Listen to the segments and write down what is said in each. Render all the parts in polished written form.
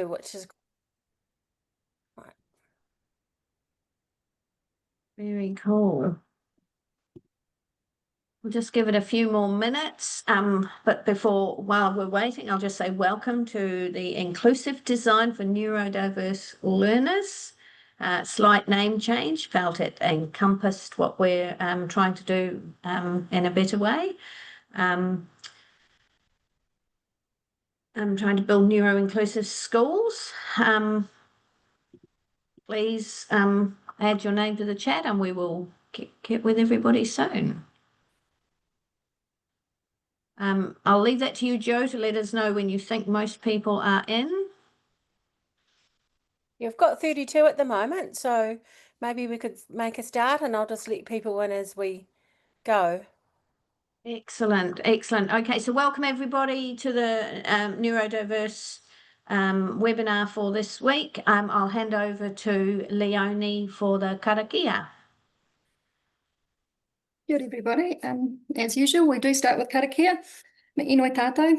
which is right. Very cool. We'll just give it a few more minutes, but while we're waiting, I'll just say welcome to the Inclusive Design for Neurodiverse Learners. Slight name change, felt it encompassed what we're trying to do in a better way. I'm trying to build neuro-inclusive schools. Please add your name to the chat and we will get with everybody soon. I'll leave that to you, Joe, to let us know when you think most people are in. You've got 32 at the moment, so maybe we could make a start and I'll just let people in as we go. Excellent, excellent. Okay, so welcome everybody to the Neurodiverse webinar for this week. I'll hand over to Leonie for the karakia. Good everybody. As usual, we do start with karakia. Me inoi tātou.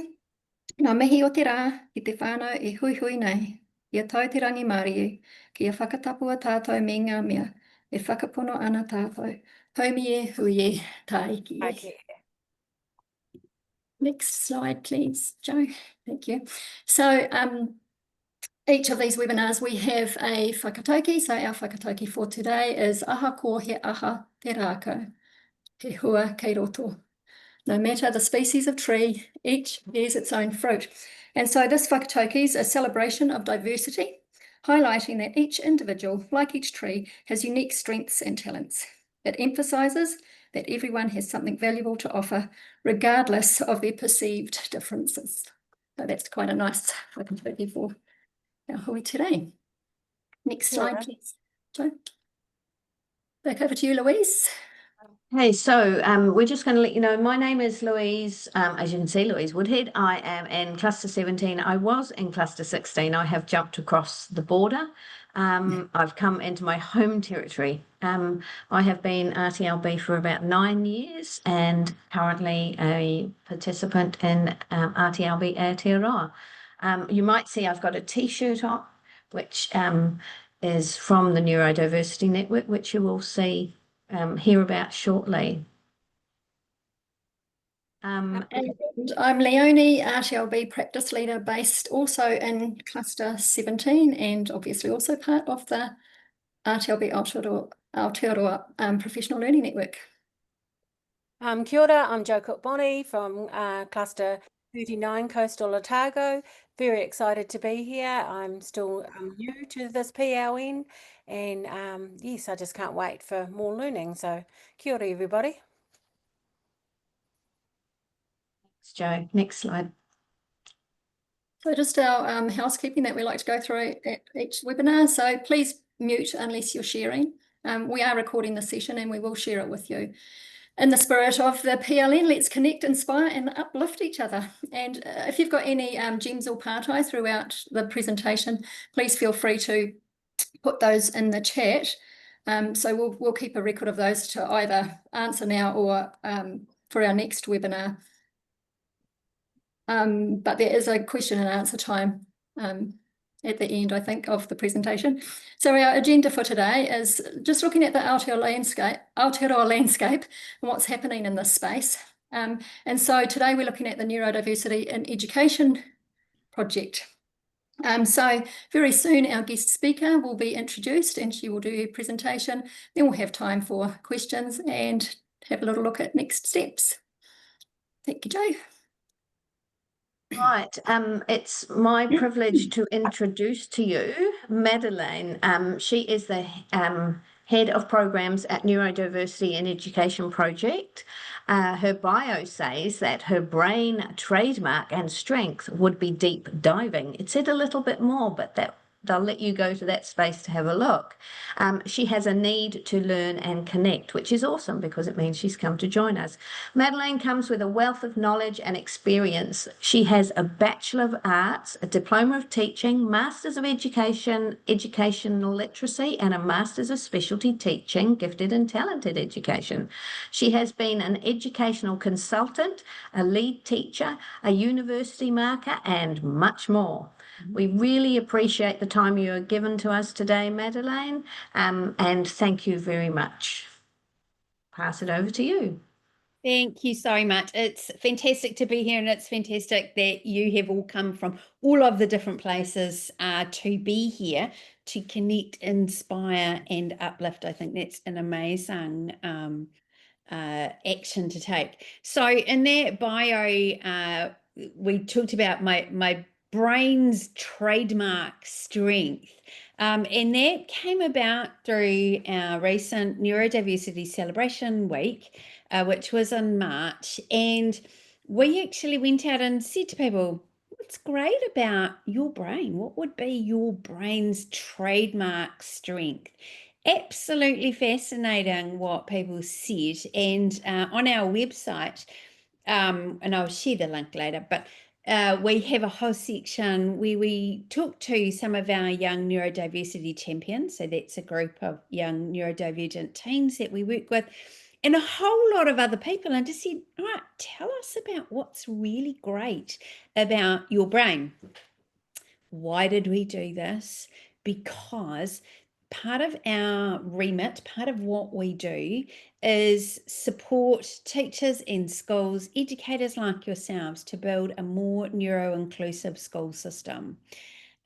Ngā mihi o te rā, ki te whānau e hui hui nei. Ia tau te rangi Māori, kia whakatapua tātou me ngā mea, e whakapono ana tātou. Haumi e, hui e, tāiki e. Okay. Next slide, please, Joe. Thank you. So each of these webinars we have a whakatauki. So our whakatauki for today is aha ko he aha te rākau. He hua kei roto. No matter the species of tree, each bears its own fruit. And so this whakatauki is a celebration of diversity, highlighting that each individual, like each tree, has unique strengths and talents. It emphasises that everyone has something valuable to offer, regardless of their perceived differences. So that's quite a nice whakatauki for our hui today. Next slide, please. So, back over to you, Louise. Hey, so we're just going to let you know, my name is Louise, as you can see, Louise Woodhead. I am in Cluster 17. I was in Cluster 16. I have jumped across the border. I've come into my home territory. I have been RTLB for about 9 years and currently a participant in RTLB Aotearoa. You might see I've got a T-shirt on, which is from the Neurodiversity Network, which you will see hear about shortly. And I'm Leonie, RTLB practice leader based also in Cluster 17 and obviously also part of the RTLB Aotearoa Professional Learning Network. Kia ora, I'm Jo Cook-Bonnie from Cluster 39 Coastal Otago. Very excited to be here. I'm still new to this PLN and yes, I just can't wait for more learning. So kia ora everybody. Thanks, Jo. Next slide. So just our housekeeping that we like to go through at each webinar. So please mute unless you're sharing. We are recording the session and we will share it with you. In the spirit of the PLN, let's connect, inspire and uplift each other. And if you've got any gems or partai throughout the presentation, please feel free to put those in the chat. So we'll keep a record of those to either answer now or for our next webinar. But there is a question and answer time at the end, I think, of the presentation. So our agenda for today is just looking at the Aotearoa landscape and what's happening in this space. And so today we're looking at the Neurodiversity in Education project. So very soon our guest speaker will be introduced and she will do her presentation. Then we'll have time for questions and have a little look at next steps. Thank you, Jo. Right, it's my privilege to introduce to you Madelaine. She is the head of programs at Neurodiversity in Education project. Her bio says that her brain trademark and strength would be deep diving. It said a little bit more, but they'll let you go to that space to have a look. She has a need to learn and connect, which is awesome because it means she's come to join us. Madelaine comes with a wealth of knowledge and experience. She has a Bachelor of Arts, a Diploma of Teaching, Masters of Education, Educational Literacy, and a Masters of Specialty Teaching, Gifted and Talented Education. She has been an educational consultant, a lead teacher, a university marker, and much more. We really appreciate the time you have given to us today, Madelaine, and thank you very much. Pass it over to you. Thank you so much. It's fantastic to be here, and it's fantastic that you have all come from all of the different places to be here to connect, inspire, and uplift. I think that's an amazing action to take. So in that bio, we talked about my brain's trademark strength. And that came about through our recent Neurodiversity Celebration Week, which was in March. And we actually went out and said to people, what's great about your brain? What would be your brain's trademark strength? Absolutely fascinating what people said. And on our website, and I'll share the link later, but we have a whole section where we talk to some of our young neurodiversity champions. So that's a group of young neurodivergent teens that we work with, and a whole lot of other people, and just said, all right, tell us about what's really great about your brain. Why did we do this? Because part of our remit, part of what we do is support teachers in schools, educators like yourselves, to build a more neuro-inclusive school system.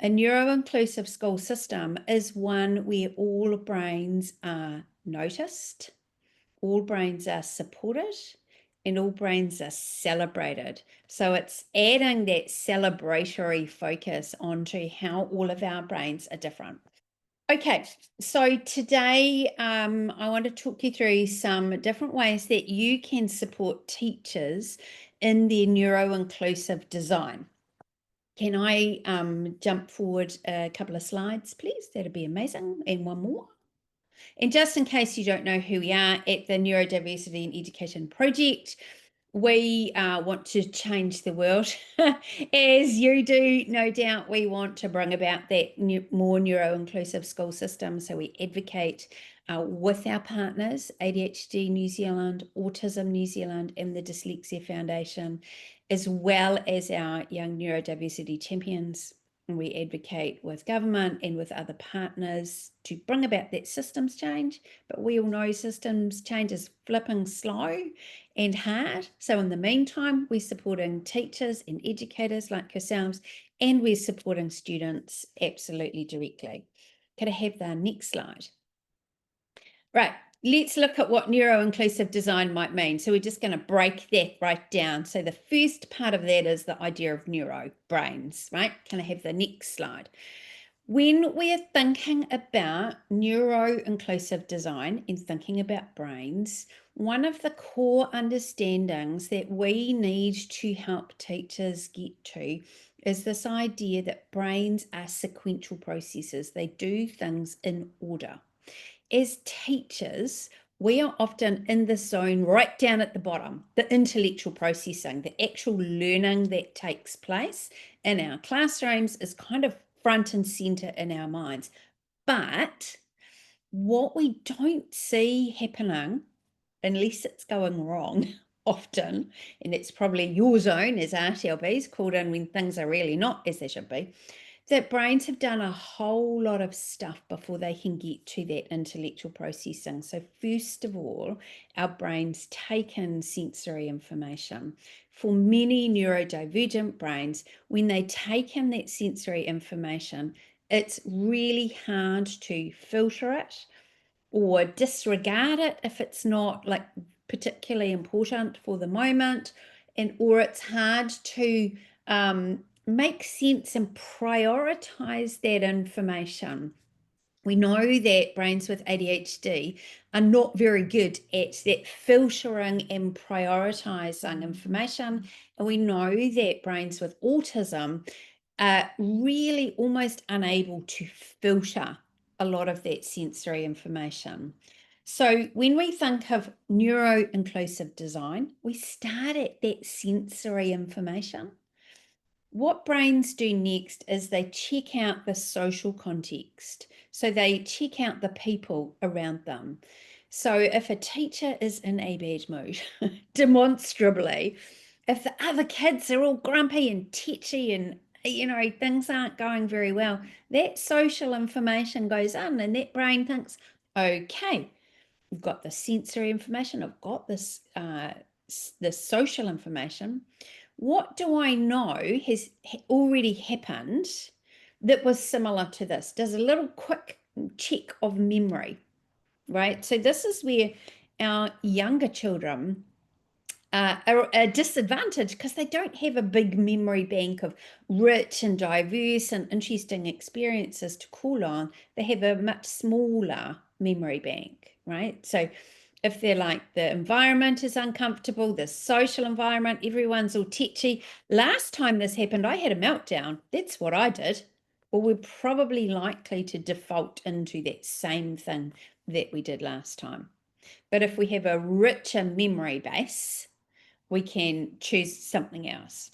A neuro-inclusive school system is one where all brains are noticed, all brains are supported, and all brains are celebrated. So it's adding that celebratory focus onto how all of our brains are different. Okay, so today I want to talk you through some different ways that you can support teachers in their neuro-inclusive design. Can I jump forward a couple of slides, please? That'd be amazing. And one more. And just in case you don't know who we are, at the Neurodiversity and Education Project, we want to change the world, as you do, no doubt. We want to bring about that more neuro-inclusive school system. So we advocate with our partners, ADHD New Zealand, Autism New Zealand, and the Dyslexia Foundation, as well as our young neurodiversity champions. And we advocate with government and with other partners to bring about that systems change. But we all know systems change is flipping slow and hard. So in the meantime, we're supporting teachers and educators like yourselves, and we're supporting students absolutely directly. Could I have the next slide? Right, let's look at what neuro-inclusive design might mean. So we're just going to break that right down. So the first part of that is the idea of neuro, brains, right? Can I have the next slide? When we're thinking about neuro-inclusive design and thinking about brains, one of the core understandings that we need to help teachers get to is this idea that brains are sequential processes. They do things in order. As teachers, we are often in the zone right down at the bottom, the intellectual processing, the actual learning that takes place in our classrooms is kind of front and center in our minds. But what we don't see happening, unless it's going wrong often, and it's probably your zone as RTLBs called in when things are really not as they should be, that brains have done a whole lot of stuff before they can get to that intellectual processing. So first of all, our brains take in sensory information. For many neurodivergent brains, when they take in that sensory information, it's really hard to filter it or disregard it if it's not like particularly important for the moment, and or it's hard to make sense and prioritize that information. We know that brains with ADHD are not very good at that filtering and prioritizing information. And we know that brains with autism are really almost unable to filter a lot of that sensory information. So when we think of neuro-inclusive design, we start at that sensory information. What brains do next is they check out the social context. So they check out the people around them. So if a teacher is in a bad mood, demonstrably, if the other kids are all grumpy and tetchy and you know, things aren't going very well, that social information goes on and that brain thinks, okay, we've got the sensory information, I've got this the social information. What do I know has already happened that was similar to this? Does a little quick check of memory, right? So this is where our younger children are a disadvantage because they don't have a big memory bank of rich and diverse and interesting experiences to call on. They have a much smaller memory bank, right? So if they're like the environment is uncomfortable, the social environment, everyone's all tetchy. Last time this happened, I had a meltdown. That's what I did. Well, we're probably likely to default into that same thing that we did last time. But if we have a richer memory base, we can choose something else.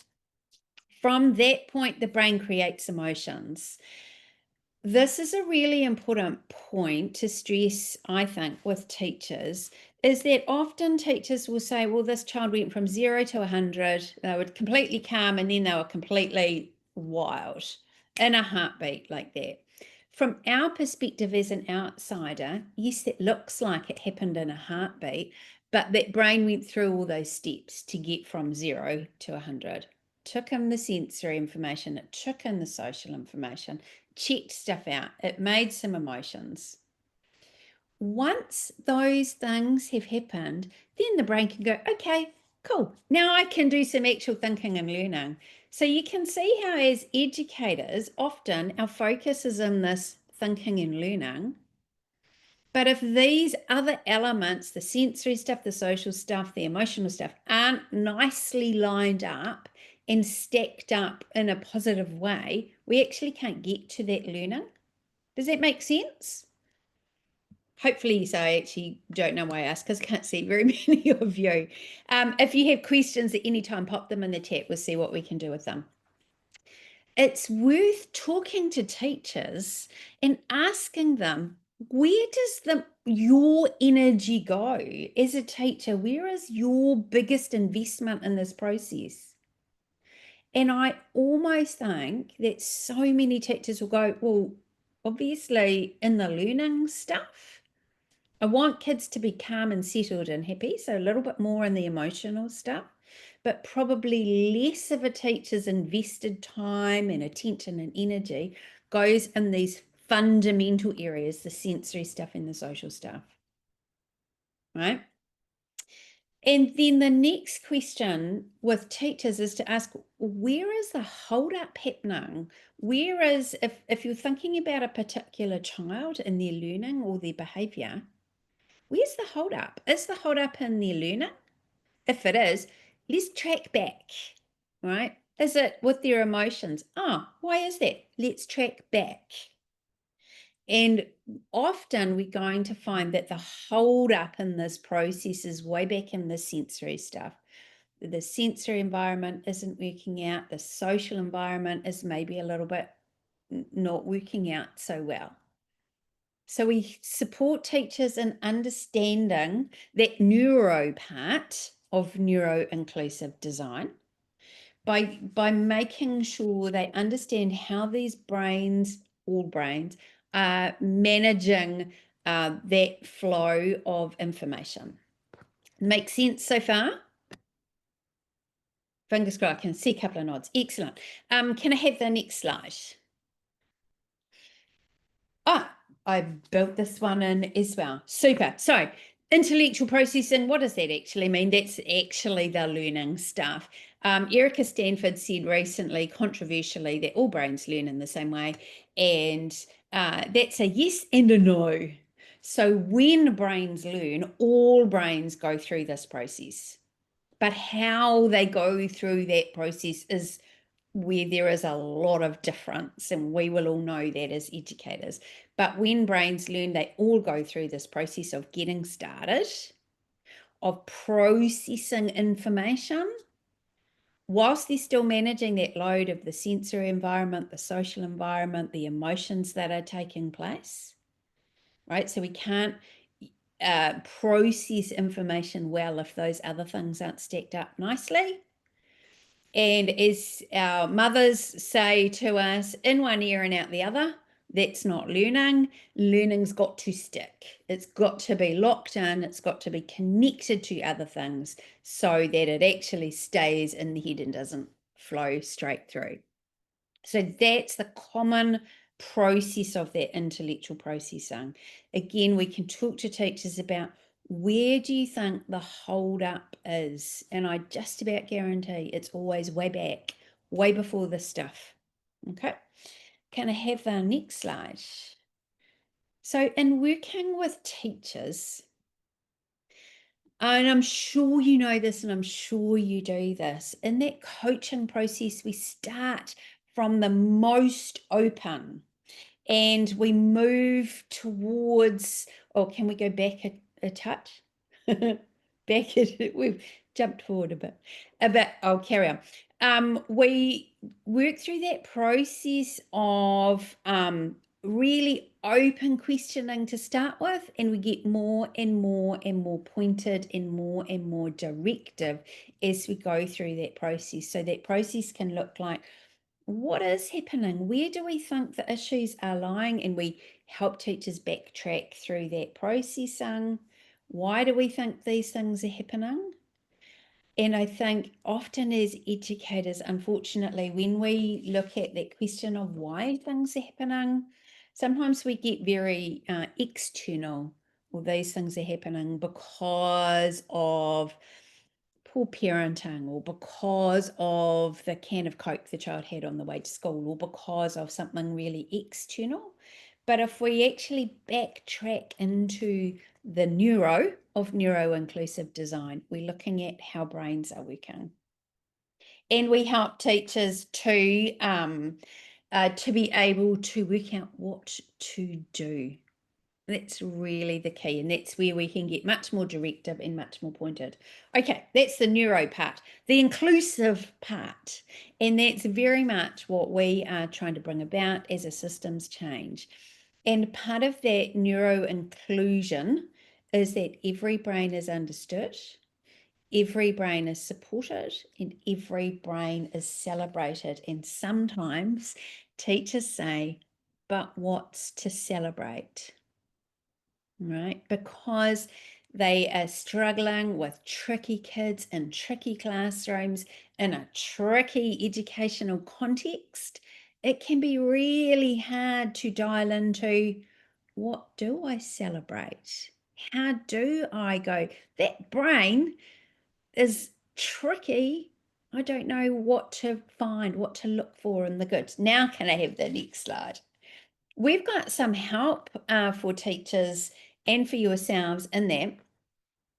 From that point, the brain creates emotions. This is a really important point to stress, I think, with teachers, is that often teachers will say, well, this child went from 0 to 100, they were completely calm, and then they were completely wild in a heartbeat like that. From our perspective as an outsider, yes, it looks like it happened in a heartbeat, but that brain went through all those steps to get from 0 to 100. Took in the sensory information, it took in the social information, checked stuff out, it made some emotions. Once those things have happened, then the brain can go, okay, cool, now I can do some actual thinking and learning. So you can see how as educators, often our focus is in this thinking and learning. But if these other elements, the sensory stuff, the social stuff, the emotional stuff, aren't nicely lined up and stacked up in a positive way, we actually can't get to that learning. Does that make sense? Hopefully so. I actually don't know why I asked because I can't see very many of you. If you have questions at any time, pop them in the chat. We'll see what we can do with them. It's worth talking to teachers and asking them, where does your energy go as a teacher? Where is your biggest investment in this process? And I almost think that so many teachers will go, well, obviously in the learning stuff, I want kids to be calm and settled and happy, so a little bit more in the emotional stuff, but probably less of a teacher's invested time and attention and energy goes in these fundamental areas, the sensory stuff and the social stuff, right? And then the next question with teachers is to ask, where is the hold up happening? Where is, if you're thinking about a particular child and their learning or their behavior, where's the hold up? Is the hold up in their learning? If it is, let's track back, right? Is it with their emotions? Oh, why is that? Let's track back. And often we're going to find that the hold up in this process is way back in the sensory stuff. The sensory environment isn't working out. The social environment is maybe a little bit not working out so well. So we support teachers in understanding that neuro part of neuroinclusive design by making sure they understand how these brains, all brains, are managing that flow of information. Make sense so far? Fingers crossed. I can see a couple of nods. Excellent. Can I have the next slide? I built this one in as well. Super. So intellectual processing, what does that actually mean? That's actually the learning stuff. Erica Stanford said recently, controversially, that all brains learn in the same way. And that's a yes and a no. So when brains learn, all brains go through this process. But how they go through that process is where there is a lot of difference, and we will all know that as educators. But when brains learn, they all go through this process of getting started, of processing information, whilst they're still managing that load of the sensory environment, the social environment, the emotions that are taking place, right? So we can't process information well if those other things aren't stacked up nicely. And as our mothers say to us, in one ear and out the other, that's not learning. Learning's got to stick. It's got to be locked in. It's got to be connected to other things so that it actually stays in the head and doesn't flow straight through. So that's the common process of that intellectual processing. Again, we can talk to teachers about, where do you think the hold up is? And I just about guarantee it's always way back, way before this stuff. Okay. Can I have the next slide? So in working with teachers, and I'm sure you know this and I'm sure you do this, in that coaching process, we start from the most open and we move towards, oh, can we go back a touch? Back it, we've jumped forward a bit, I'll carry on. We work through that process of really open questioning to start with, and we get more and more and more pointed and more directive as we go through that process. So that process can look like, what is happening? Where do we think the issues are lying? And we help teachers backtrack through that processing. Why do we think these things are happening? And I think often as educators, unfortunately, when we look at that question of why things are happening, sometimes we get very external. Well, these things are happening because of poor parenting, or because of the can of Coke the child had on the way to school, or because of something really external. But if we actually backtrack into the neuro of neuroinclusive design, we're looking at how brains are working. And we help teachers to be able to work out what to do. That's really the key, and that's where we can get much more directive and much more pointed. Okay, that's the neuro part, the inclusive part, and that's very much what we are trying to bring about as a systems change. And part of that neuro inclusion is that every brain is understood, every brain is supported, and every brain is celebrated. And sometimes teachers say, but what's to celebrate? Right? Because they are struggling with tricky kids in tricky classrooms in a tricky educational context, it can be really hard to dial into, what do I celebrate? How do I go? That brain is tricky. I don't know what to find, what to look for in the goods. Now, can I have the next slide? We've got some help for teachers and for yourselves in that.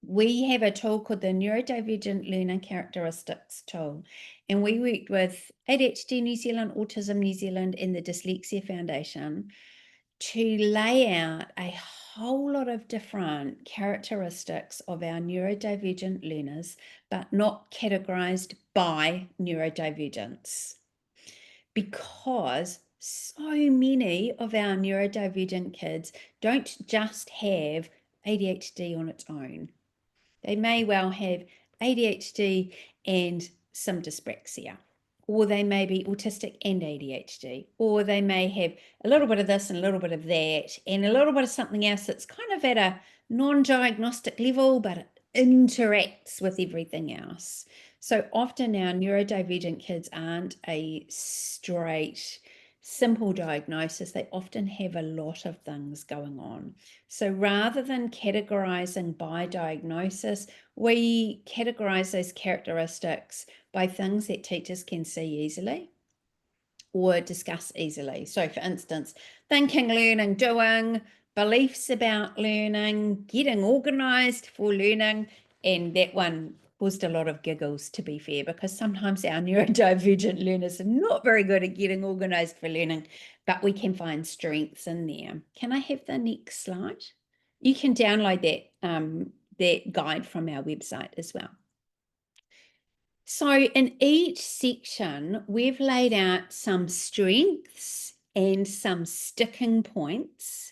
We have a tool called the Neurodivergent Learner Characteristics tool, and we worked with ADHD New Zealand, Autism New Zealand, and the Dyslexia Foundation to lay out a whole lot of different characteristics of our neurodivergent learners, but not categorized by neurodivergence. Because so many of our neurodivergent kids don't just have ADHD on its own. They may well have ADHD and some dyspraxia, or they may be autistic and ADHD, or they may have a little bit of this and a little bit of that, and a little bit of something else that's kind of at a non-diagnostic level, but it interacts with everything else. So often our neurodivergent kids aren't a straight, simple diagnosis. They often have a lot of things going on. So rather than categorizing by diagnosis, we categorize those characteristics by things that teachers can see easily or discuss easily. So for instance, thinking, learning, doing, beliefs about learning, getting organized for learning, and that one caused a lot of giggles, to be fair, because sometimes our neurodivergent learners are not very good at getting organized for learning, but we can find strengths in there. Can I have the next slide? You can download that guide from our website as well. So in each section, we've laid out some strengths and some sticking points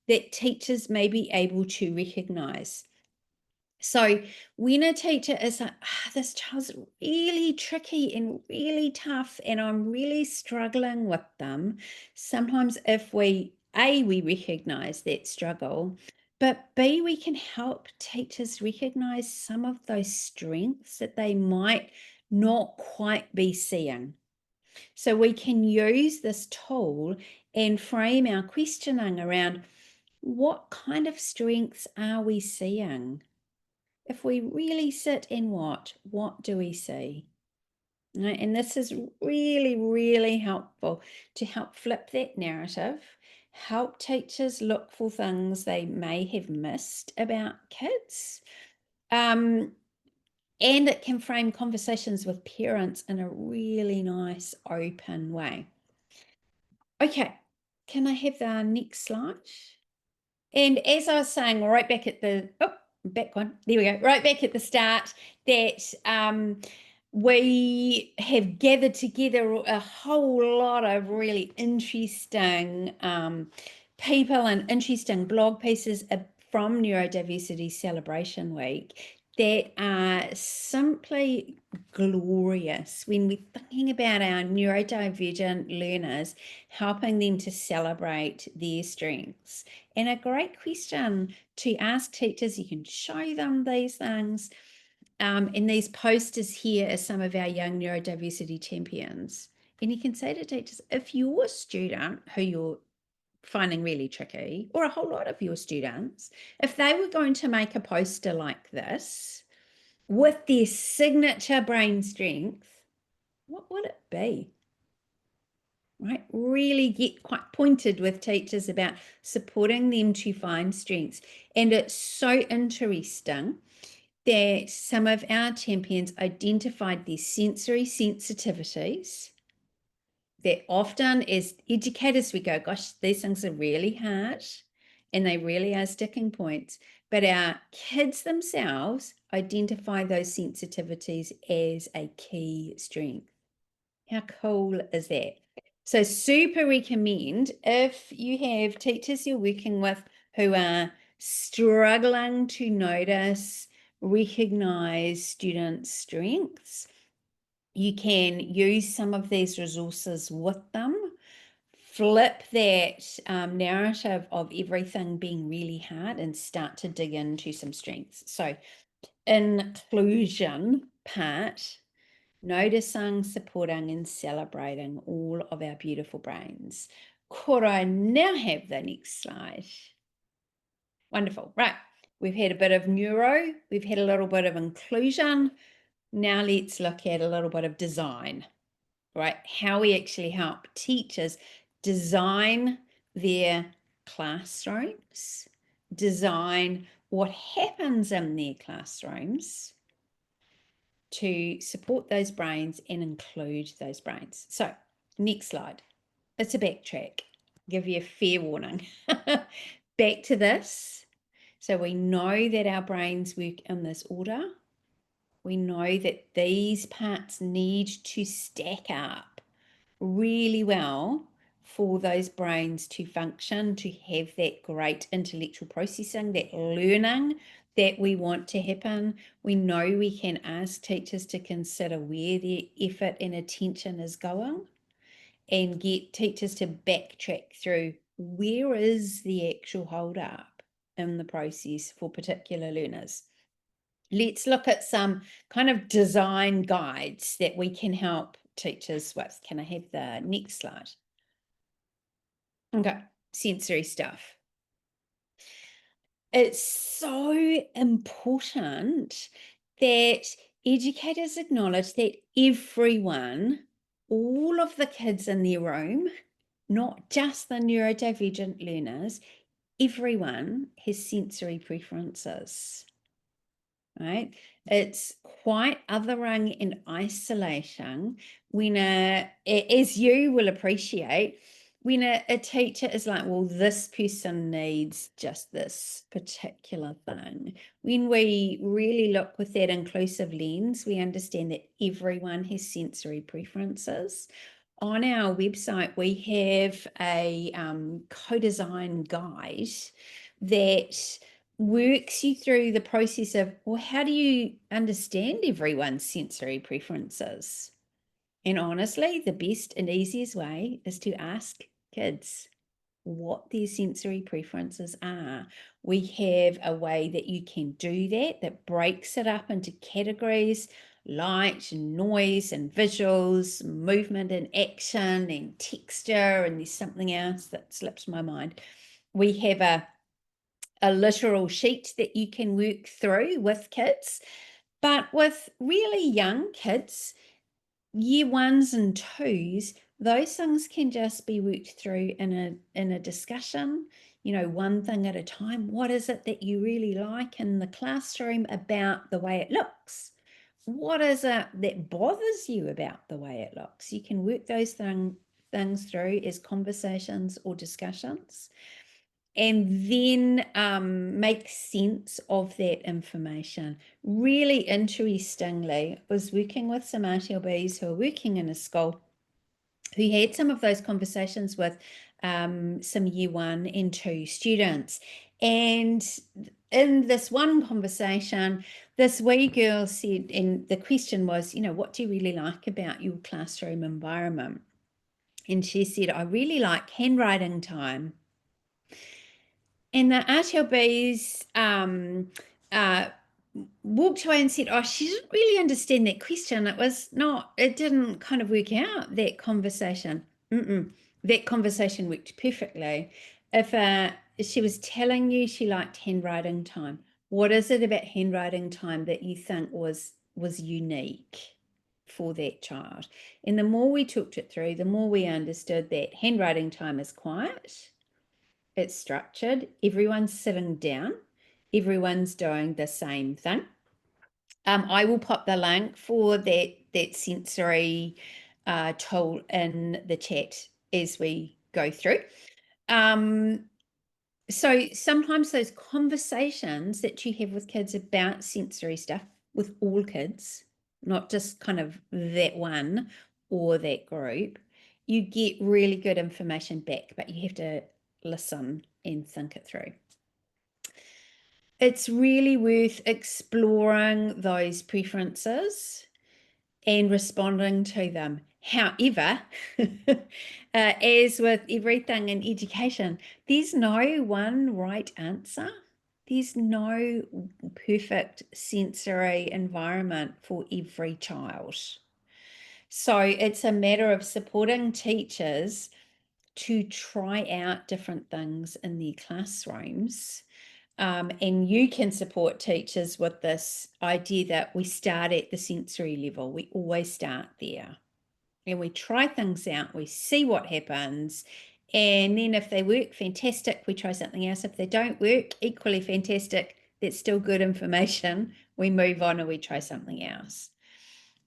that teachers may be able to recognize. So when a teacher is like, this child's really tricky and really tough, and I'm really struggling with them, sometimes if we recognize that struggle, but B, we can help teachers recognize some of those strengths that they might not quite be seeing. So we can use this tool and frame our questioning around what kind of strengths are we seeing? If we really sit and watch, what do we see? Right? And this is really, really helpful to help flip that narrative, help teachers look for things they may have missed about kids. And it can frame conversations with parents in a really nice, open way. Okay, can I have the next slide? And as I was saying, right back at the, back one, there we go, right back at the start, that we have gathered together a whole lot of really interesting people and interesting blog pieces from Neurodiversity Celebration Week that are simply glorious when we're thinking about our neurodivergent learners, helping them to celebrate their strengths. And a great question to ask teachers, you can show them these things. And these posters here are some of our young neurodiversity champions. And you can say to teachers, if your student who you're finding really tricky, or a whole lot of your students, if they were going to make a poster like this with their signature brain strength, what would it be? Right? Really get quite pointed with teachers about supporting them to find strengths. And it's so interesting that some of our champions identified these sensory sensitivities that often as educators we go, gosh, these things are really hard and they really are sticking points. But our kids themselves identify those sensitivities as a key strength. How cool is that? So super recommend if you have teachers you're working with who are struggling to notice, recognize students' strengths, you can use some of these resources with them, flip that narrative of everything being really hard and start to dig into some strengths. So inclusion part, noticing, supporting and celebrating all of our beautiful brains. Could I now have the next slide? Wonderful. Right. We've had a bit of neuro. We've had a little bit of inclusion. Now let's look at a little bit of design, right? How we actually help teachers design their classrooms, design what happens in their classrooms to support those brains and include those brains. So next slide. It's a backtrack. Give you a fair warning. Back to this. So we know that our brains work in this order. We know that these parts need to stack up really well for those brains to function, to have that great intellectual processing, that learning that we want to happen. We know we can ask teachers to consider where their effort and attention is going and get teachers to backtrack through where is the actual hold up in the process for particular learners. Let's look at some kind of design guides that we can help teachers with. Can I have the next slide? Okay, sensory stuff. It's so important that educators acknowledge that everyone, all of the kids in their room, not just the neurodivergent learners, everyone has sensory preferences. Right? It's quite othering and isolating when as you will appreciate, when a teacher is like, well, this person needs just this particular thing. When we really look with that inclusive lens, we understand that everyone has sensory preferences. On our website, we have a co-design guide that works you through the process of, well, how do you understand everyone's sensory preferences? And honestly, the best and easiest way is to ask kids what their sensory preferences are. We have a way that you can do that breaks it up into categories: light and noise and visuals, movement and action and texture, and there's something else that slips my mind. We have a literal sheet that you can work through with kids, but with really young kids, year 1s and 2s, those things can just be worked through in a discussion, one thing at a time. What is it that you really like in the classroom about the way it looks? What is it that bothers you about the way it looks? You can work those things through as conversations or discussions, and then make sense of that information. Really interestingly, I was working with some RTLBs who are working in a school who had some of those conversations with some year 1 and 2 students. And in this one conversation, this wee girl said, and the question was, what do you really like about your classroom environment? And she said, I really like handwriting time. And the RTLBs walked away and said, she didn't really understand that question. It didn't kind of work out, that conversation. That conversation worked perfectly. If she was telling you she liked handwriting time, what is it about handwriting time that you think was unique for that child? And the more we talked it through, the more we understood that handwriting time is quiet. It's structured. Everyone's sitting down. Everyone's doing the same thing. I will pop the link for that sensory tool in the chat as we go through. So sometimes those conversations that you have with kids about sensory stuff, with all kids, not just kind of that one or that group, you get really good information back, but you have to listen and think it through. It's really worth exploring those preferences and responding to them. However, as with everything in education, there's no one right answer. There's no perfect sensory environment for every child. So it's a matter of supporting teachers to try out different things in their classrooms. And you can support teachers with this idea that we start at the sensory level. We always start there. And we try things out, we see what happens. And then if they work, fantastic, we try something else. If they don't work, equally fantastic, that's still good information. We move on and we try something else.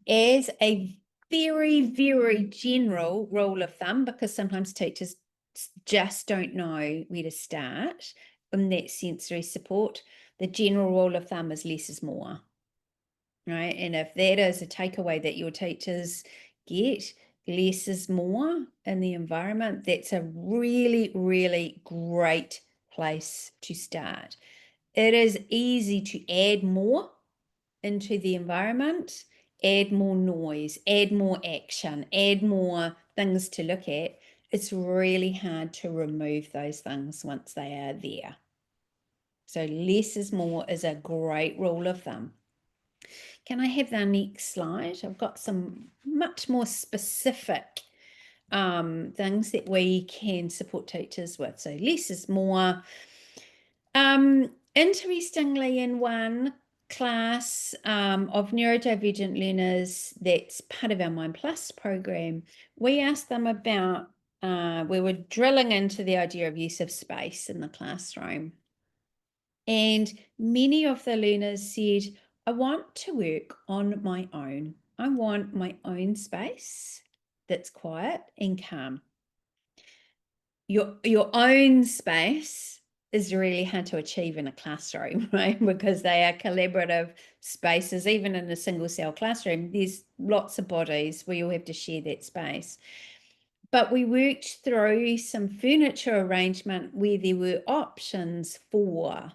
As a very, very general rule of thumb, because sometimes teachers just don't know where to start in that sensory support, the general rule of thumb is less is more, right? And if that is a takeaway that your teachers get, less is more in the environment, that's a really, really great place to start. It is easy to add more into the environment, add more noise, add more action, add more things to look at. It's really hard to remove those things once they are there. So less is more is a great rule of thumb. Can I have the next slide? I've got some much more specific things that we can support teachers with. So less is more. Interestingly, in one class of neurodivergent learners that's part of our Mind Plus program, we asked them about, we were drilling into the idea of use of space in the classroom. And many of the learners said, I want to work on my own. I want my own space that's quiet and calm. Your own space is really hard to achieve in a classroom, right? Because they are collaborative spaces. Even in a single cell classroom, there's lots of bodies. We all have to share that space. But we worked through some furniture arrangement where there were options for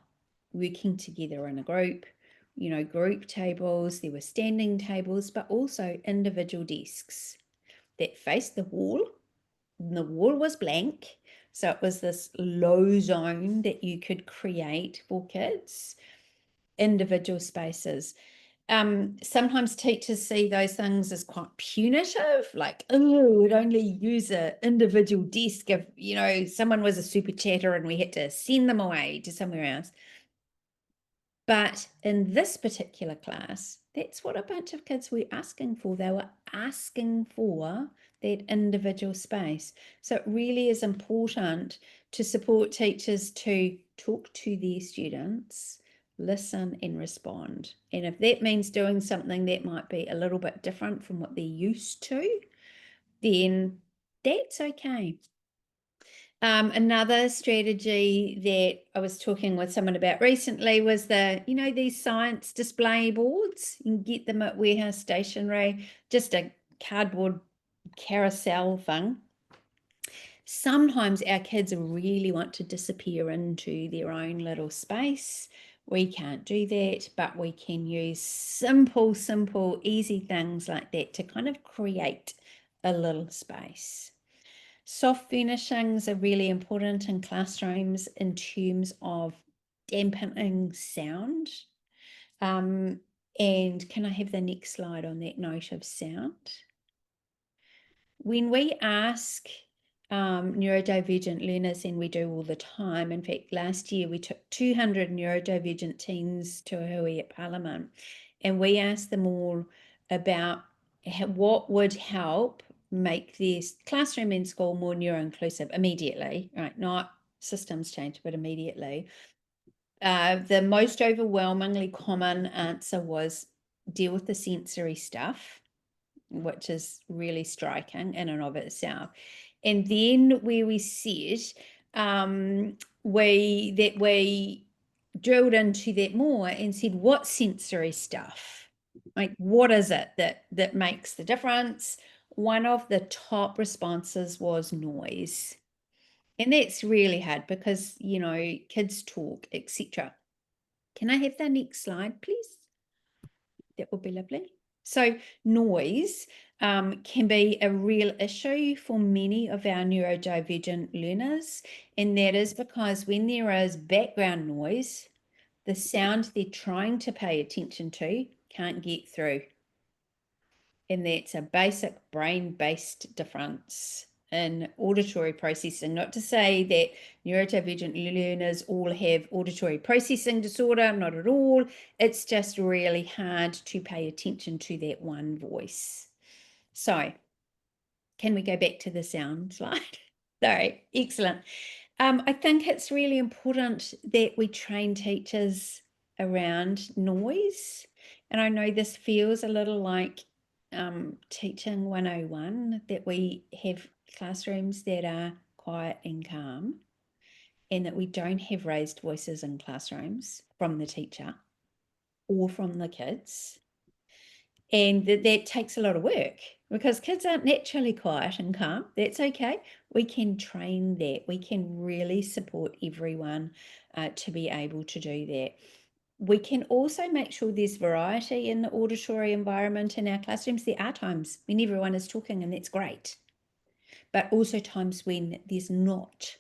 working together in a group, you know, group tables, there were standing tables, but also individual desks that faced the wall. And the wall was blank. So it was this low zone that you could create for kids, individual spaces. Sometimes teachers see those things as quite punitive, like, oh, we'd only use an individual desk if, you know, someone was a super chatter and we had to send them away to somewhere else. But in this particular class, that's what a bunch of kids were asking for. They were asking for that individual space. So it really is important to support teachers to talk to their students, listen and respond. And if that means doing something that might be a little bit different from what they're used to, then that's okay. Another strategy that I was talking with someone about recently was these science display boards. You can get them at Warehouse Stationery, just a cardboard carousel thing. Sometimes our kids really want to disappear into their own little space. We can't do that, but we can use simple, easy things like that to kind of create a little space. Soft furnishings are really important in classrooms in terms of dampening sound. And can I have the next slide on that note of sound? When we ask neurodivergent learners, and we do all the time, in fact, last year we took 200 neurodivergent teens to a hui at Parliament, and we asked them all about what would help make this classroom in school more neuroinclusive immediately, right? Not systems change, but immediately. The most overwhelmingly common answer was deal with the sensory stuff, which is really striking in and of itself. And then where we said we drilled into that more and said, what sensory stuff? Like, what is it that makes the difference? One of the top responses was noise. And that's really hard because, you know, kids talk, etc. Can I have the next slide, please? That would be lovely. So noise can be a real issue for many of our neurodivergent learners, and that is because when there is background noise, the sound they're trying to pay attention to can't get through. And that's a basic brain-based difference in auditory processing. Not to say that neurodivergent learners all have auditory processing disorder, not at all. It's just really hard to pay attention to that one voice. So, can we go back to the sound slide? Sorry, excellent. I think it's really important that we train teachers around noise. And I know this feels a little like teaching 101, that we have classrooms that are quiet and calm, and that we don't have raised voices in classrooms from the teacher or from the kids. And that takes a lot of work because kids aren't naturally quiet and calm. That's okay. We can train that. We can really support everyone to be able to do that. We can also make sure there's variety in the auditory environment in our classrooms. There are times when everyone is talking, and that's great, but also times when there's not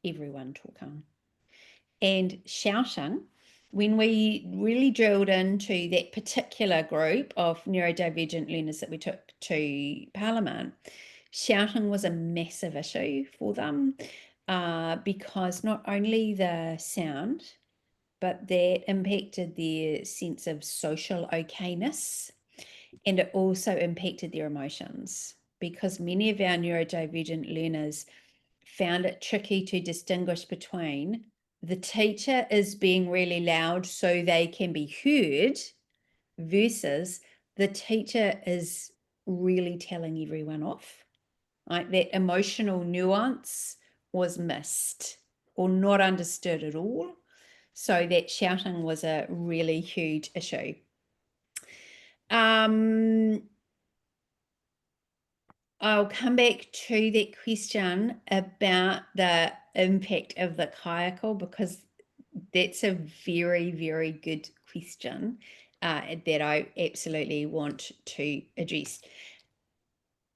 everyone talking. And shouting, when we really drilled into that particular group of neurodivergent learners that we took to Parliament, shouting was a massive issue for them because not only the sound, but that impacted their sense of social okayness, and it also impacted their emotions because many of our neurodivergent learners found it tricky to distinguish between the teacher is being really loud so they can be heard versus the teacher is really telling everyone off. Like that emotional nuance was missed or not understood at all. So that shouting was a really huge issue. I'll come back to that question about the impact of the kayako because that's a very, very good question that I absolutely want to address.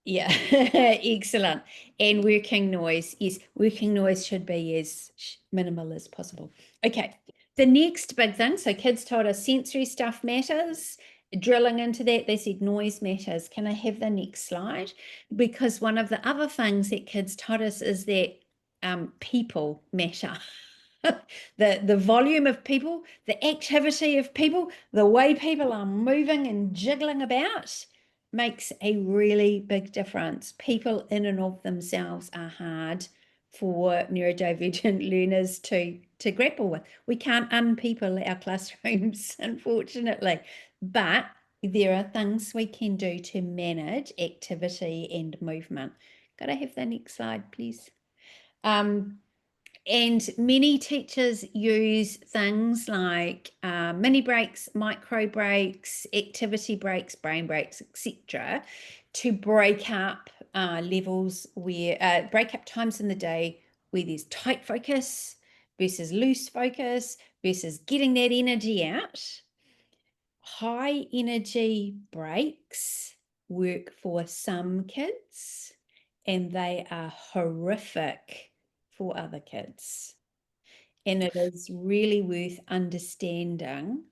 Yeah, excellent. And working noise, yes, working noise should be as minimal as possible. Okay, the next big thing, so kids told us sensory stuff matters. Drilling into that, they said noise matters. Can I have the next slide? Because one of the other things that kids told us is that people matter. The volume of people, the activity of people, the way people are moving and jiggling about makes a really big difference. People in and of themselves are hard for neurodivergent learners to grapple with. We can't unpeople our classrooms, unfortunately, but there are things we can do to manage activity and movement. Could I have the next slide, please? And many teachers use things like mini breaks, micro breaks, activity breaks, brain breaks, etc., to break up levels where break up times in the day where there's tight focus versus loose focus versus getting that energy out. High energy breaks work for some kids, and they are horrific for other kids. And it is really worth understanding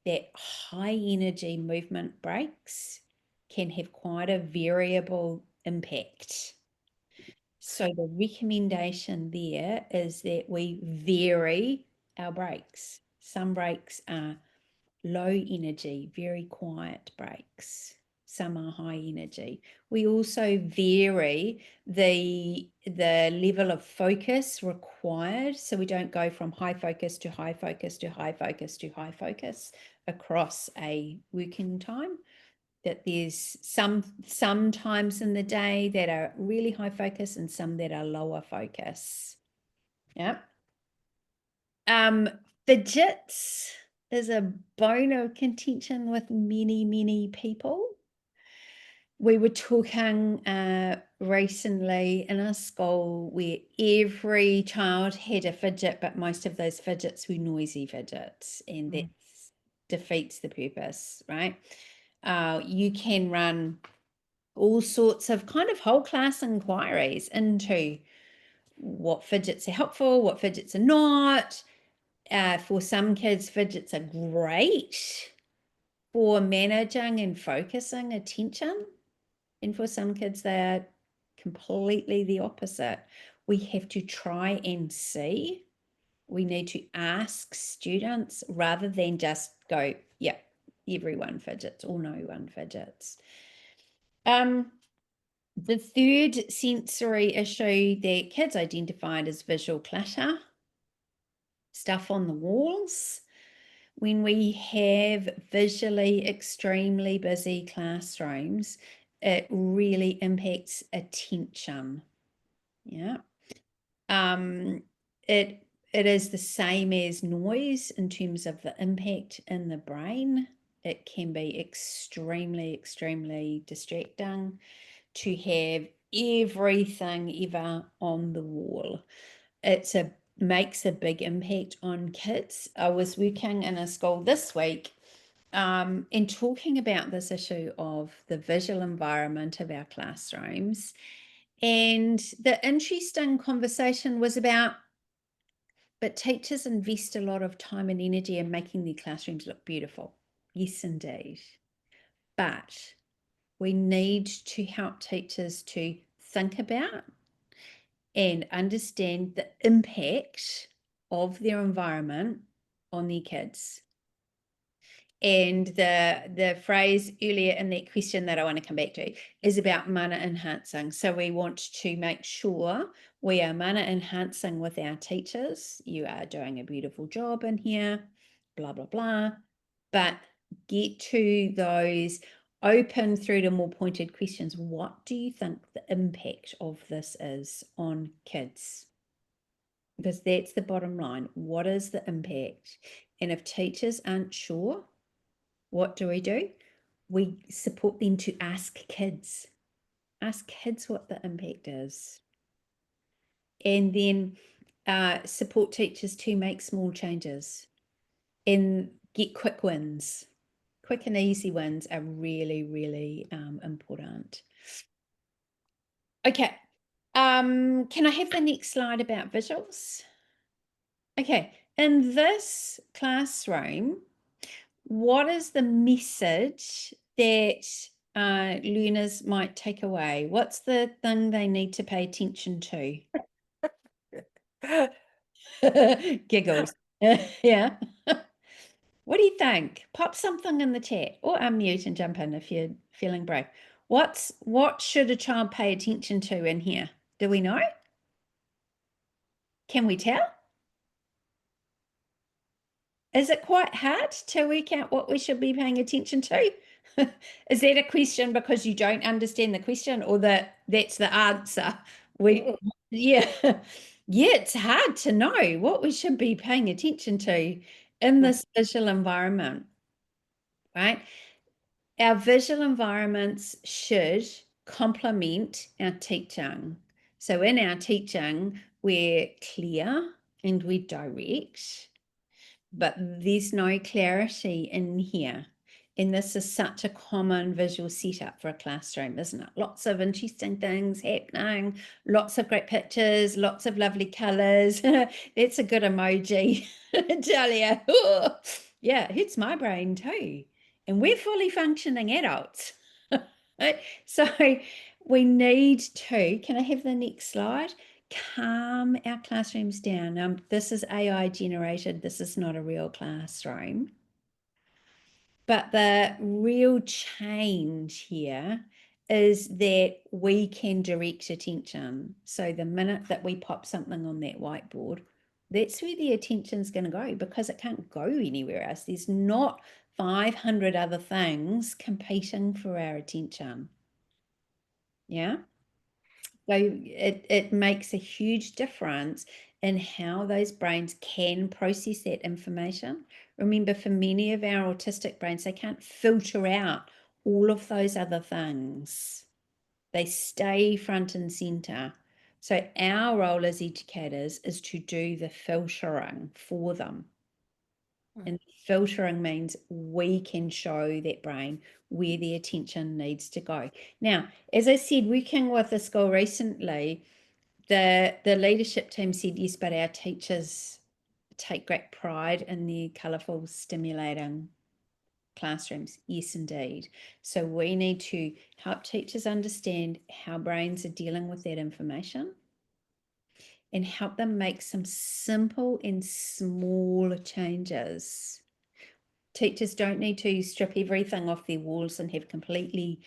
that high energy movement breaks can have quite a variable impact. So the recommendation there is that we vary our breaks. Some breaks are low energy, very quiet breaks. Some are high energy. We also vary the level of focus required, so we don't go from high focus to high focus to high focus to high focus across a working time. That there's some times in the day that are really high focus and some that are lower focus. Yeah. Fidgets is a bone of contention with many, many people. We were talking recently in a school where every child had a fidget, but most of those fidgets were noisy fidgets, and that defeats the purpose, right? You can run all sorts of kind of whole class inquiries into what fidgets are helpful, what fidgets are not. For some kids, fidgets are great for managing and focusing attention. And for some kids, they're completely the opposite. We have to try and see. We need to ask students rather than just go, yeah, everyone fidgets or no one fidgets. The third sensory issue that kids identified is visual clutter, stuff on the walls. When we have visually extremely busy classrooms, it really impacts attention. Yeah. It is the same as noise in terms of the impact in the brain. It can be extremely, extremely distracting to have everything ever on the wall. Makes a big impact on kids. I was working in a school this week and talking about this issue of the visual environment of our classrooms. And the interesting conversation was about, but teachers invest a lot of time and energy in making their classrooms look beautiful. Yes, indeed. But we need to help teachers to think about and understand the impact of their environment on their kids. And the phrase earlier in that question that I want to come back to is about mana enhancing. So we want to make sure we are mana enhancing with our teachers. You are doing a beautiful job in here, blah, blah, blah. But get to those open through to more pointed questions. What do you think the impact of this is on kids? Because that's the bottom line. What is the impact? And if teachers aren't sure, what do? We support them to ask kids. Ask kids what the impact is. And then support teachers to make small changes and get quick wins. Quick and easy wins are really, really important. Okay. Can I have the next slide about visuals? Okay. In this classroom, what is the message that learners might take away? What's the thing they need to pay attention to? Giggles. Yeah. What do you think? Pop something in the chat or unmute and jump in if you're feeling brave. What should a child pay attention to in here? Do we know? Can we tell? Is it quite hard to work out what we should be paying attention to? Is that a question because you don't understand the question, or that's the answer? Yeah, it's hard to know what we should be paying attention to in this visual environment, right? Our visual environments should complement our teaching. So in our teaching, we're clear and we're direct, but there's no clarity in here. And this is such a common visual setup for a classroom, isn't it? Lots of interesting things happening, lots of great pictures, lots of lovely colors. That's a good emoji, tell you. Yeah, it hits my brain too. And we're fully functioning adults. So we need to, can I have the next slide? Calm our classrooms down. This is AI generated. This is not a real classroom. But the real change here is that we can direct attention. So the minute that we pop something on that whiteboard, that's where the attention's going to go, because it can't go anywhere else. There's not 500 other things competing for our attention. Yeah. So it makes a huge difference in how those brains can process that information. Remember, for many of our autistic brains, they can't filter out all of those other things. They stay front and center. So our role as educators is to do the filtering for them. And filtering means we can show that brain where the attention needs to go. Now, as I said, working with a school recently, the leadership team said, yes, but our teachers take great pride in their colourful, stimulating classrooms. Yes, indeed. So we need to help teachers understand how brains are dealing with that information and help them make some simple and small changes. Teachers don't need to strip everything off their walls and have completely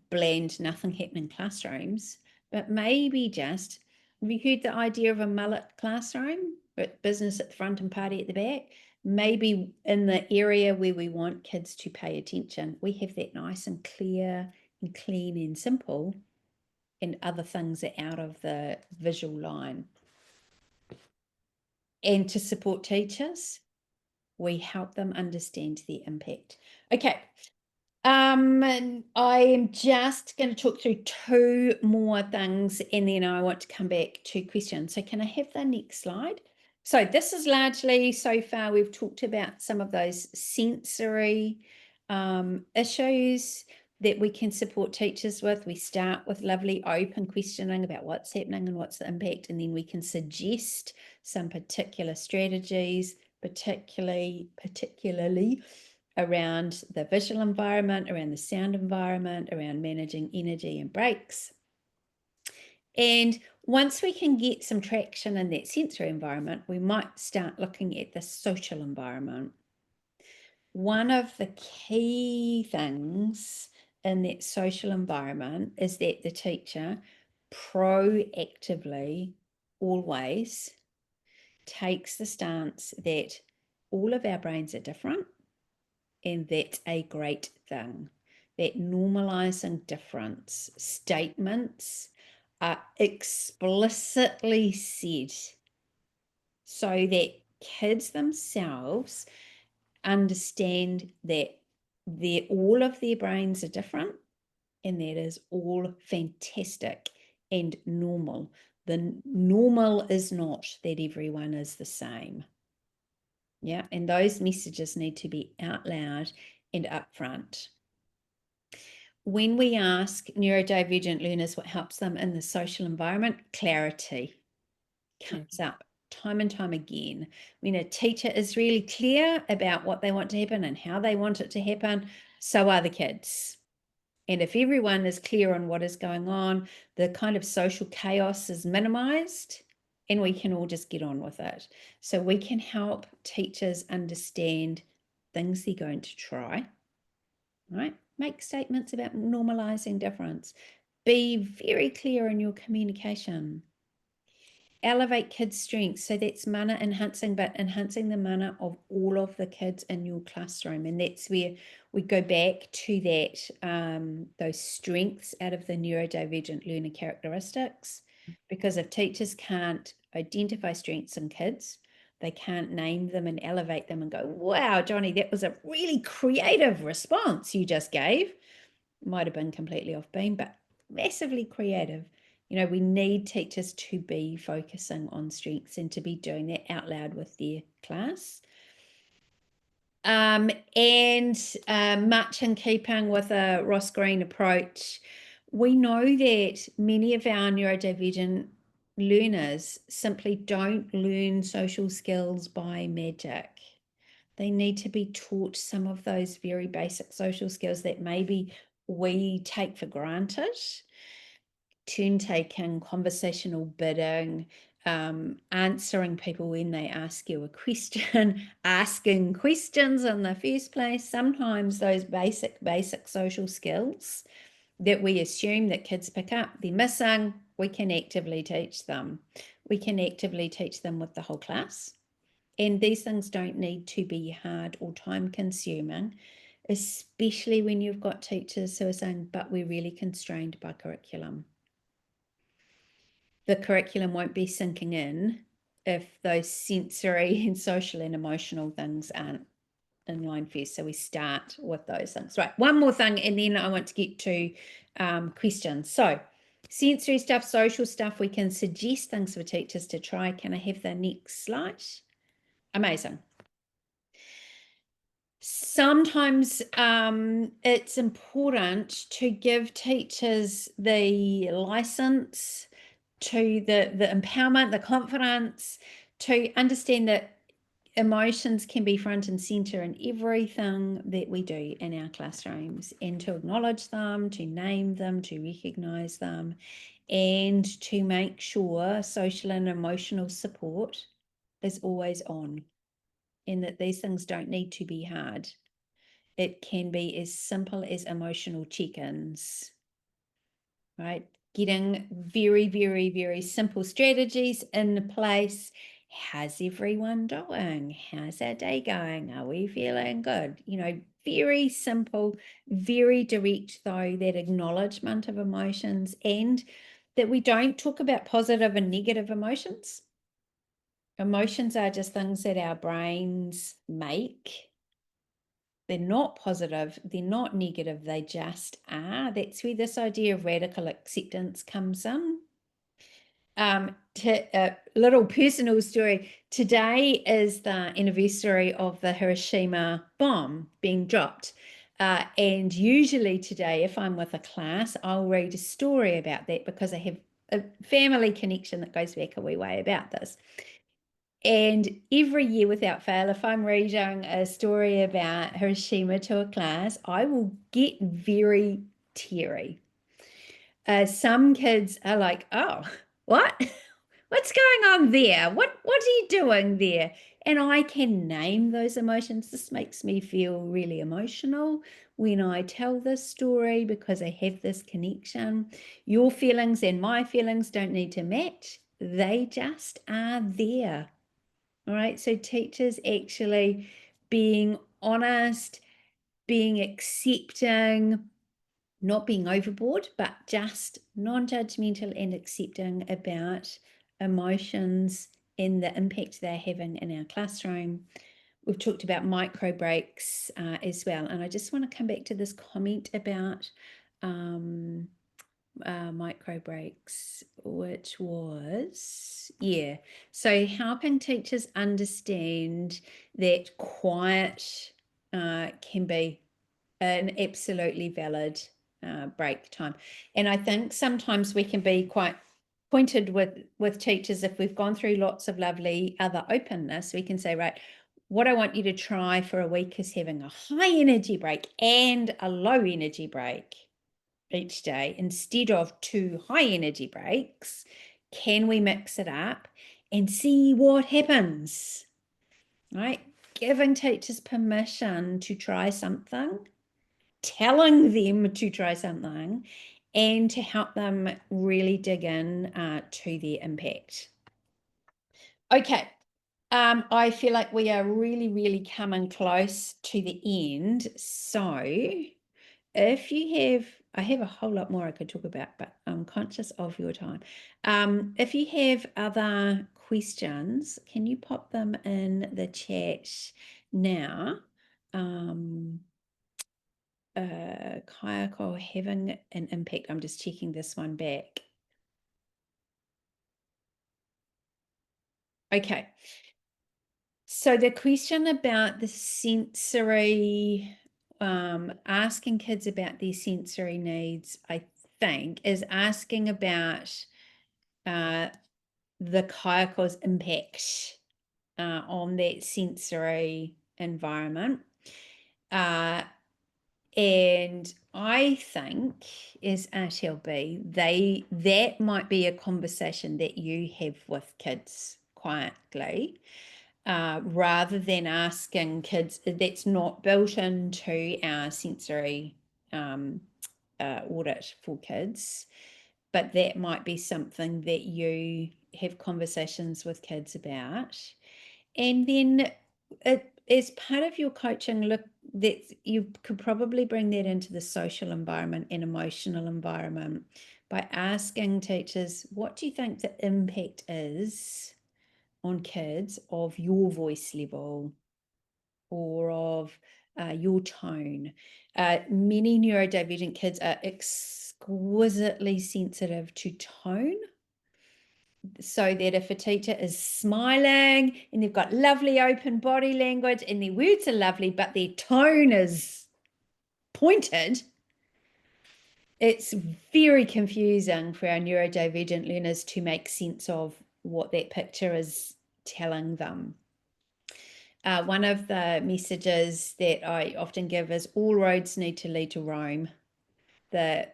bland, nothing happening classrooms, but maybe just, have you heard the idea of a mullet classroom, but business at the front and party at the back? Maybe in the area where we want kids to pay attention, we have that nice and clear and clean and simple, and other things are out of the visual line. And to support teachers, we help them understand the impact. Okay. I am just going to talk through two more things, and then I want to come back to questions. So can I have the next slide? So this is largely, so far we've talked about some of those sensory issues that we can support teachers with. We start with lovely open questioning about what's happening and what's the impact, and then we can suggest some particular strategies, particularly around the visual environment, around the sound environment, around managing energy and breaks. And once we can get some traction in that sensory environment, we might start looking at the social environment. One of the key things in that social environment is that the teacher proactively always takes the stance that all of our brains are different, and that's a great thing. That normalizing difference statements are explicitly said so that kids themselves understand that all of their brains are different, and that is all fantastic and normal. The normal is not that everyone is the same. Yeah, and those messages need to be out loud and upfront. When we ask neurodivergent learners what helps them in the social environment, clarity comes up time and time again. When a teacher is really clear about what they want to happen and how they want it to happen, so are the kids. And if everyone is clear on what is going on, the kind of social chaos is minimized and we can all just get on with it. So we can help teachers understand things they're going to try, right? Make statements about normalizing difference. Be very clear in your communication. Elevate kids' strengths. So that's mana enhancing, but enhancing the mana of all of the kids in your classroom. And that's where we go back to that, those strengths out of the neurodivergent learner characteristics. Because if teachers can't identify strengths in kids, they can't name them and elevate them and go, wow, Johnny, that was a really creative response you just gave. Might have been completely off beam, but massively creative. You know, we need teachers to be focusing on strengths and to be doing that out loud with their class. And much in keeping with a Ross Green approach, we know that many of our neurodivergent learners simply don't learn social skills by magic. They need to be taught some of those very basic social skills that maybe we take for granted. Turn taking, conversational bidding, answering people when they ask you a question, asking questions in the first place. Sometimes those basic social skills that we assume that kids pick up, they're missing. We can actively teach them. We can actively teach them with the whole class. And these things don't need to be hard or time consuming, especially when you've got teachers who are saying, but we're really constrained by curriculum. The curriculum won't be sinking in if those sensory and social and emotional things aren't in line first. So we start with those things. Right, one more thing, and then I want to get to questions. So sensory stuff, social stuff, we can suggest things for teachers to try. Can I have the next slide? Amazing. Sometimes it's important to give teachers the license, to the empowerment, the confidence, to understand that emotions can be front and center in everything that we do in our classrooms, and to acknowledge them, to name them, to recognize them, and to make sure social and emotional support is always on, and that these things don't need to be hard. It can be as simple as emotional check-ins, right? Getting very, very, very simple strategies in place. How's everyone doing? How's our day going? Are we feeling good? You know, very simple, very direct, though, that acknowledgement of emotions, and that we don't talk about positive and negative emotions. Emotions are just things that our brains make. They're not positive, they're not negative, they just are. That's where this idea of radical acceptance comes in. A little personal story. Today is the anniversary of the Hiroshima bomb being dropped. And usually today, if I'm with a class, I'll read a story about that because I have a family connection that goes back a wee way about this. And every year without fail, if I'm reading a story about Hiroshima to a class, I will get very teary. Some kids are like, oh, what? What's going on there? What are you doing there? And I can name those emotions. This makes me feel really emotional when I tell this story because I have this connection. Your feelings and my feelings don't need to match. They just are there. All right, so teachers actually being honest, being accepting, not being overboard, but just non-judgmental and accepting about emotions and the impact they're having in our classroom. We've talked about micro breaks as well. And I just want to come back to this comment about micro breaks, which was, yeah, so helping teachers understand that quiet can be an absolutely valid break time. And I think sometimes we can be quite pointed with teachers. If we've gone through lots of lovely other openness, we can say, right, what I want you to try for a week is having a high energy break and a low energy break each day instead of 2 high energy breaks. Can we mix it up and see what happens? Right? Giving teachers permission to try something, telling them to try something, and to help them really dig in to their impact. Okay. I feel like we are really, really coming close to the end. So if you have, I have a whole lot more I could talk about, but I'm conscious of your time. If you have other questions, can you pop them in the chat now? Kayako having an impact. I'm just checking this one back. Okay. So the question about the sensory, asking kids about their sensory needs, I think, is asking about the kayako's impact on that sensory environment. And I think as RTLB, that might be a conversation that you have with kids quietly. Rather than asking kids, that's not built into our sensory audit for kids, but that might be something that you have conversations with kids about. And then as part of your coaching, look, that you could probably bring that into the social environment and emotional environment by asking teachers, what do you think the impact is on kids of your voice level or of your tone? Many neurodivergent kids are exquisitely sensitive to tone, so that if a teacher is smiling and they've got lovely open body language and their words are lovely, but their tone is pointed, it's very confusing for our neurodivergent learners to make sense of what that picture is telling them. One of the messages that I often give is all roads need to lead to Rome. The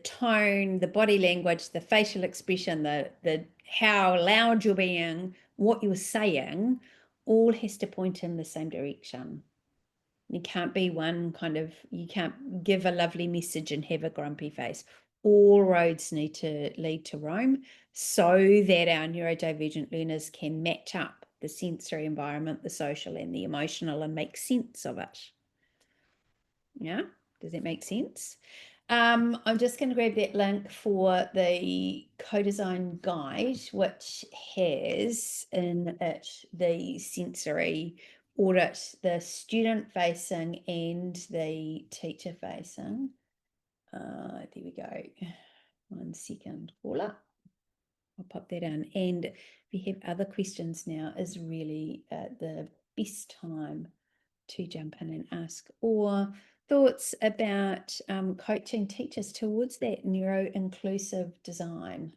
tone, the body language, the facial expression, the how loud you're being, what you're saying, all has to point in the same direction. You can't be one kind of, you can't give a lovely message and have a grumpy face. All roads need to lead to Rome so that our neurodivergent learners can match up the sensory environment, the social and the emotional, and make sense of it. Yeah, does that make sense? I'm just going to grab that link for the co-design guide, which has in it the sensory audit, the student facing and the teacher facing. There we go. 1 second, Paula. I'll pop that in. And if you have other questions, now is really the best time to jump in and ask, or thoughts about coaching teachers towards that neuro-inclusive design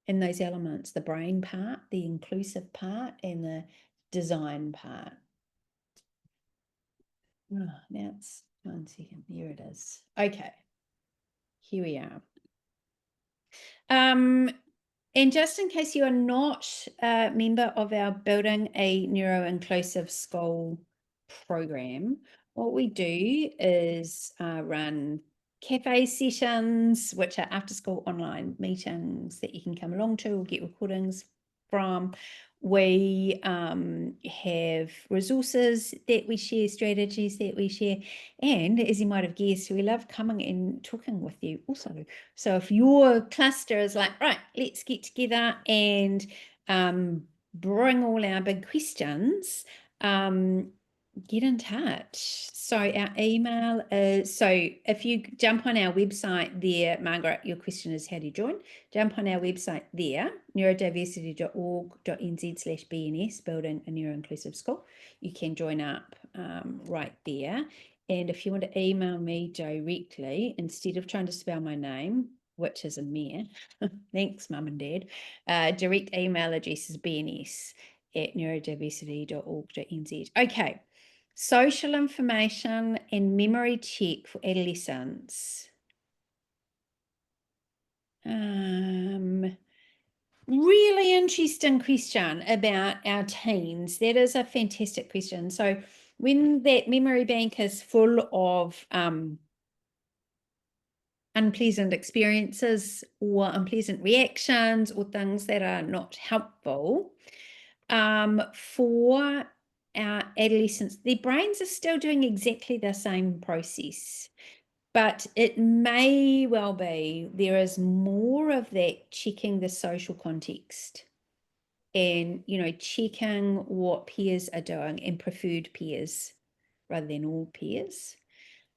in those elements, the brain part, the inclusive part, and the design part. Oh, now it's 1 second. Here it is. Okay, here we are. And just in case you are not a member of our Building a Neuro-Inclusive School program, what we do is run cafe sessions, which are after school online meetings that you can come along to or get recordings from. We have resources that we share, strategies that we share, and as you might have guessed, we love coming and talking with you also. So if your cluster is like, right, let's get together and bring all our big questions, get in touch. So our email is, so if you jump on our website there, Margaret, your question is how do you join? Jump on our website there, neurodiversity.org.nz/BNS, building a neuroinclusive school. You can join up right there. And if you want to email me directly, instead of trying to spell my name, which is a mare, thanks mum and dad, direct email address is bns@neurodiversity.org.nz. Okay. Social information and memory check for adolescents. Really interesting question about our teens. That is a fantastic question. So when that memory bank is full of unpleasant experiences or unpleasant reactions or things that are not helpful, for our adolescents, their brains are still doing exactly the same process, but it may well be there is more of that checking the social context and, you know, checking what peers are doing and preferred peers rather than all peers.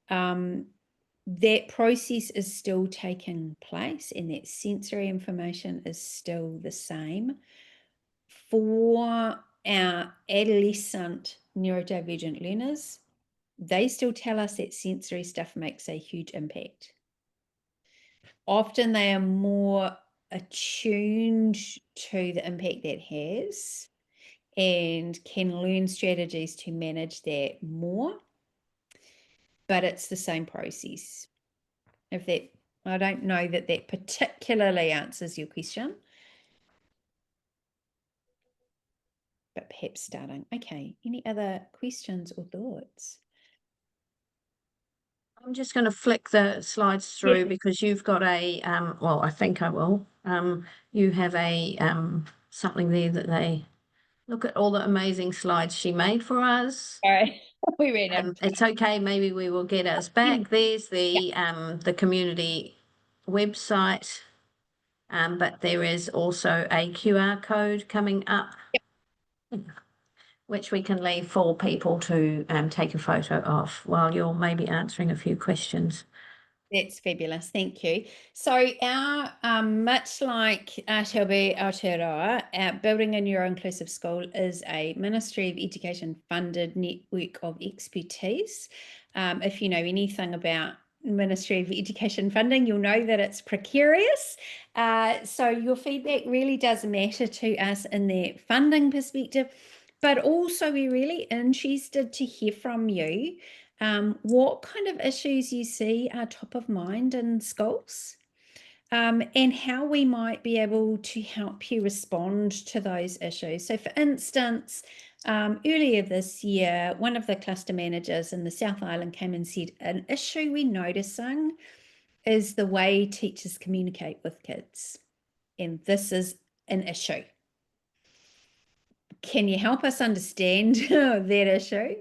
That process is still taking place and that sensory information is still the same. For our adolescent neurodivergent learners, they still tell us that sensory stuff makes a huge impact. Often they are more attuned to the impact that has and can learn strategies to manage that more, but it's the same process. If that, I don't know that that particularly answers your question, but perhaps starting. Okay, any other questions or thoughts? I'm just going to flick the slides through Yes. because you've got a, well, I think I will. You have a something there that they look at all the amazing slides she made for us. Sorry, we ran out. It's okay. Maybe we will get us back. There's the community website, but there is also a QR code coming up, which we can leave for people to take a photo of while you're maybe answering a few questions. That's fabulous, thank you. So our, much like RTLB Aotearoa, Building a Neuroinclusive School is a Ministry of Education funded network of expertise. If you know anything about Ministry of Education funding, you'll know that it's precarious. So your feedback really does matter to us in that funding perspective, but also we're really interested to hear from you. What kind of issues you see are top of mind in schools, and how we might be able to help you respond to those issues. So for instance, earlier this year, one of the cluster managers in the South Island came and said, an issue we're noticing is the way teachers communicate with kids, and this is an issue. Can you help us understand that issue?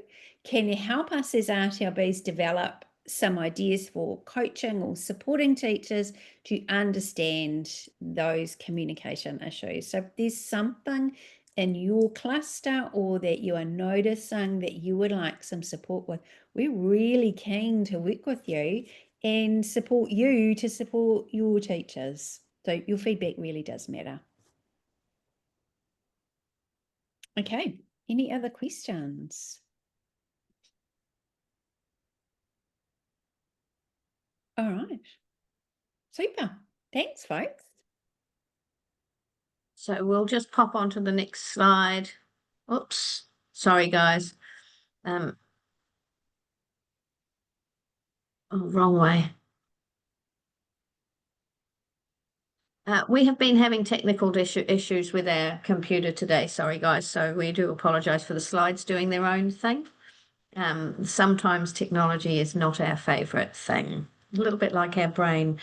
Can you help us as RTLBs develop some ideas for coaching or supporting teachers to understand those communication issues? So if there's something in your cluster or that you are noticing that you would like some support with, we're really keen to work with you and support you to support your teachers. So your feedback really does matter. Okay, any other questions? All right, super. Thanks, folks. So we'll just pop onto the next slide. Oops, sorry guys. Oh, wrong way. We have been having technical issues with our computer today. Sorry, guys. So we do apologise for the slides doing their own thing. Sometimes technology is not our favourite thing. A little bit like our brain.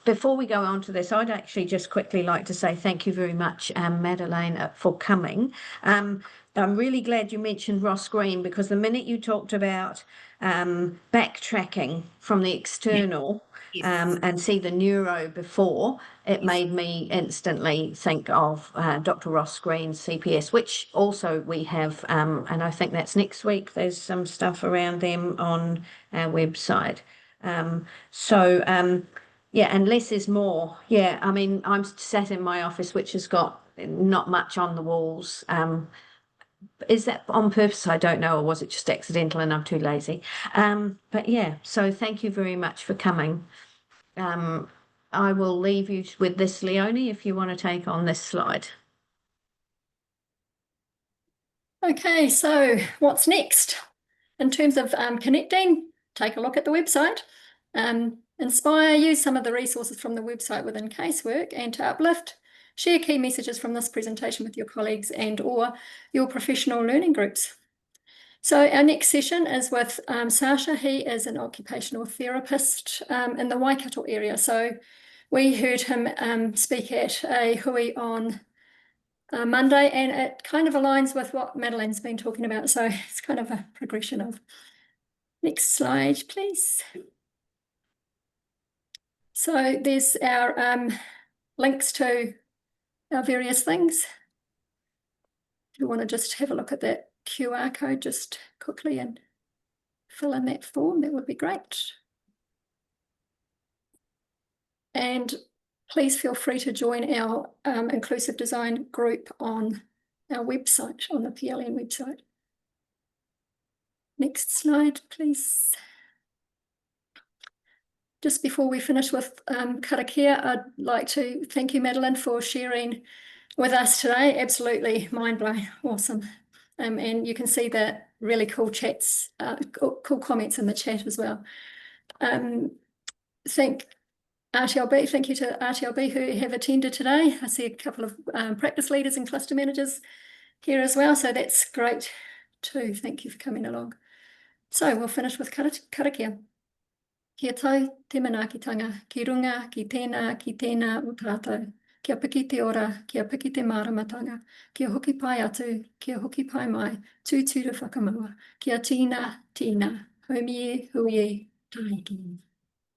Before we go on to this, I'd actually just quickly like to say thank you very much, Madelaine, for coming. I'm really glad you mentioned Ross Green, because the minute you talked about backtracking from the external and see the neuro before, it made me instantly think of Dr. Ross Green's CPS, which also we have, and I think that's next week. There's some stuff around them on our website. Yeah, and less is more. Yeah, I mean, I'm sat in my office, which has got not much on the walls. Is that on purpose? I don't know, or was it just accidental and I'm too lazy? But yeah, so thank you very much for coming. I will leave you with this, Leonie, if you want to take on this slide. Okay, so what's next? In terms of connecting, take a look at the website. Inspire, use some of the resources from the website within casework, and to uplift, share key messages from this presentation with your colleagues and or your professional learning groups. So our next session is with Sasha. He is an occupational therapist in the Waikato area. So we heard him speak at a hui on Monday, and it kind of aligns with what Madelaine's been talking about. So it's kind of a progression of. Next slide, please. So there's our links to our various things. If you want to just have a look at that QR code just quickly and fill in that form, that would be great. And please feel free to join our inclusive design group on our website, on the PLN website. Next slide, please. Just before we finish with karakia, I'd like to thank you, Madelaine, for sharing with us today. Absolutely mind-blowing, awesome. And you can see the really cool chats, cool comments in the chat as well. Thank RTLB, thank you to RTLB who have attended today. I see a couple of practice leaders and cluster managers here as well, so that's great too. Thank you for coming along. So we'll finish with karakia. Kia tau te manaakitanga, ki runga, ki tēnā o tātou. Kia piki te ora, kia piki te māramatanga, kia hoki pai atu, kia hoki pai mai, tūtūra whakamaua, kia tīna, tīna, haumie, huie, taiki.